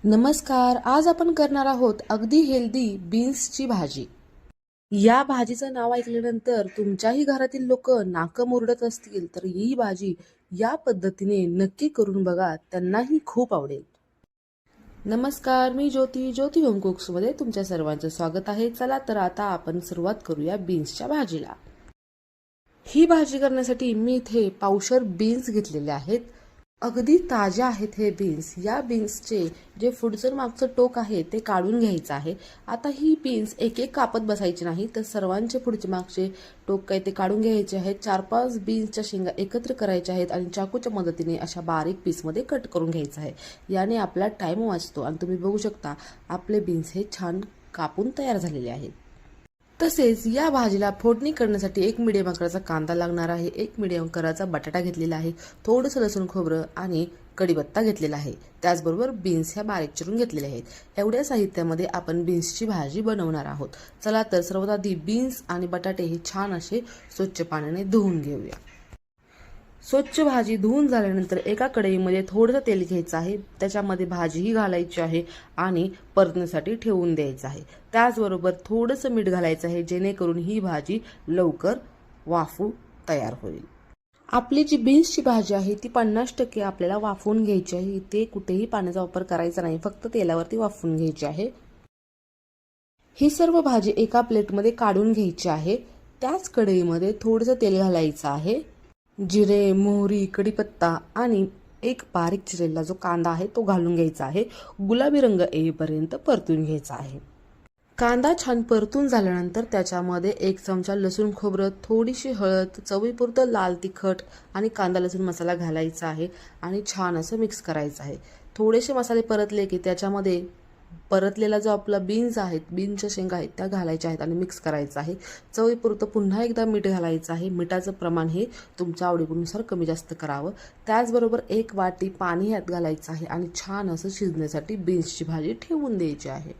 नमस्कार. आज आपण करणार आहोत अगदी हेल्दी बीन्सची भाजी. या भाजीचं नाव ऐकल्यानंतर तुमच्याही घरातील लोक नाकं मुरडत असतील तर ही भाजी या पद्धतीने नक्की करून बघा, त्यांनाही खूप आवडेल. नमस्कार, मी ज्योती होम कुक्समध्ये तुमच्या सर्वांचं स्वागत आहे. चला तर आता आपण सुरुवात करूया बीन्सच्या भाजीला. ही भाजी करण्यासाठी मी इथे पावशर बीन्स घेतलेले आहेत. अगदी ताज्या आहेत हे बीन्स. या बीन्सचे जे पुढचं मागचं टोक आहे ते काढून घ्यायचं आहे. आता ही बीन्स एक एक कापत बसायची नाही, तर सर्वांचे पुढचे मागचे टोक काय ते काढून घ्यायचे आहेत. 4-5 बीन्सच्या शेंगा एकत्र करायच्या आहेत आणि चाकूच्या मदतीने अशा बारीक पीसमध्ये कट करून घ्यायचं आहे. याने आपला टाईम वाचतो आणि तुम्ही बघू शकता आपले बीन्स हे छान कापून तयार झालेले आहेत. तसेच या भाजीला फोडणी करण्यासाठी एक मिडियम आकाराचा कांदा लागणार आहे, एक मिडियम आकाराचा बटाटा घेतलेला आहे, थोडंसं लसूण खोबरं आणि कढीपत्ता घेतलेला आहे. त्याचबरोबर बीन्स ह्या बारीक चिरून घेतलेल्या आहेत. एवढ्या साहित्यामध्ये आपण बीन्सची भाजी बनवणार आहोत. चला तर सर्वात आधी बीन्स आणि बटाटे हे छान असे स्वच्छ पाण्याने धुवून घेऊया. स्वच्छ भाजी धुवून झाल्यानंतर एका कढईमध्ये थोडंसं तेल घ्यायचं आहे. त्याच्यामध्ये भाजीही घालायची आहे आणि परतण्यासाठी ठेवून द्यायचं आहे. त्याचबरोबर थोडंसं मीठ घालायचं आहे, जेणेकरून ही भाजी लवकर वाफू तयार होईल. आपली जी बीन्सची भाजी आहे ती 50% आपल्याला वाफवून घ्यायची आहे. इथे कुठेही पाण्याचा वापर करायचा नाही, फक्त तेलावरती वाफवून घ्यायची आहे. ही सर्व भाजी एका प्लेटमध्ये काढून घ्यायची आहे. त्याच कढईमध्ये थोडंसं तेल घालायचं आहे. जिरे, मोहरी, कढीपत्ता आणि एक बारीक चिरलेला जो कांदा आहे तो घालून घ्यायचा आहे. गुलाबी रंग येईपर्यंत परतून घ्यायचा आहे. कांदा छान परतून झाल्यानंतर त्याच्यामध्ये 1 चमचा लसूण खोबरं, थोडीशी हळद, चवीपुरतं लाल तिखट आणि कांदा लसूण मसाला घालायचा आहे आणि छान असं मिक्स करायचं आहे. थोडेसे मसाले परतले की त्याच्यामध्ये परतलेला जो आपला बीन्स आहेत, बीन्सच्या शेंगा आहेत त्या घालायच्या आहेत आणि मिक्स करायचं आहे. चवीपुरतं पुन्हा एकदा मीठ घालायचं आहे. मिठाचं प्रमाण हे तुमच्या आवडीनुसार कमी जास्त करावं. त्याचबरोबर 1 वाटी पाणी यात घालायचं आहे आणि छान असं शिजण्यासाठी बीन्सची भाजी ठेवून द्यायची आहे.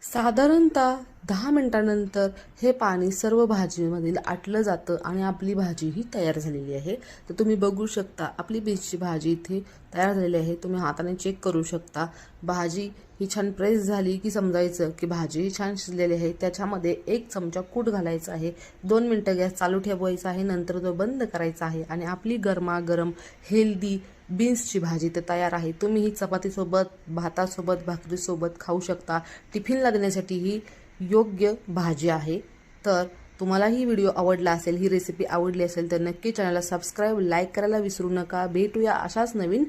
साधारणतः 10 मिनिटांनंतर हे पाणी सर्व भाजीमधील आटलं जातं आणि आपली भाजी ही तयार झालेली आहे. तर तुम्ही बघू शकता आपली बीन्सची भाजी इथे तयार झालेली आहे. तुम्ही हाताने चेक करू शकता. भाजी ही छान प्रेस झाली की समजायचं की भाजी छान शिजलेली आहे. त्याच्यामध्ये 1 चमचा कूट घालायचा आहे. 2 मिनिटं गॅस चालू ठेवायचा आहे, नंतर तो बंद करायचा आहे आणि आपली गरमागरम हेल्दी बीन्सची भाजी तर तयार आहे. तुम्ही ही चपातीसोबत, भातासोबत, भाकरीसोबत खाऊ शकता. टिफिनला देण्यासाठी ही योग्य भाजी आहे. तर तुम्हाला ही व्हिडिओ आवडला असेल, ही रेसिपी आवडली असेल तर नक्की चॅनलला सबस्क्राईब, लाईक करायला विसरू नका. भेटूया अशाच नवीन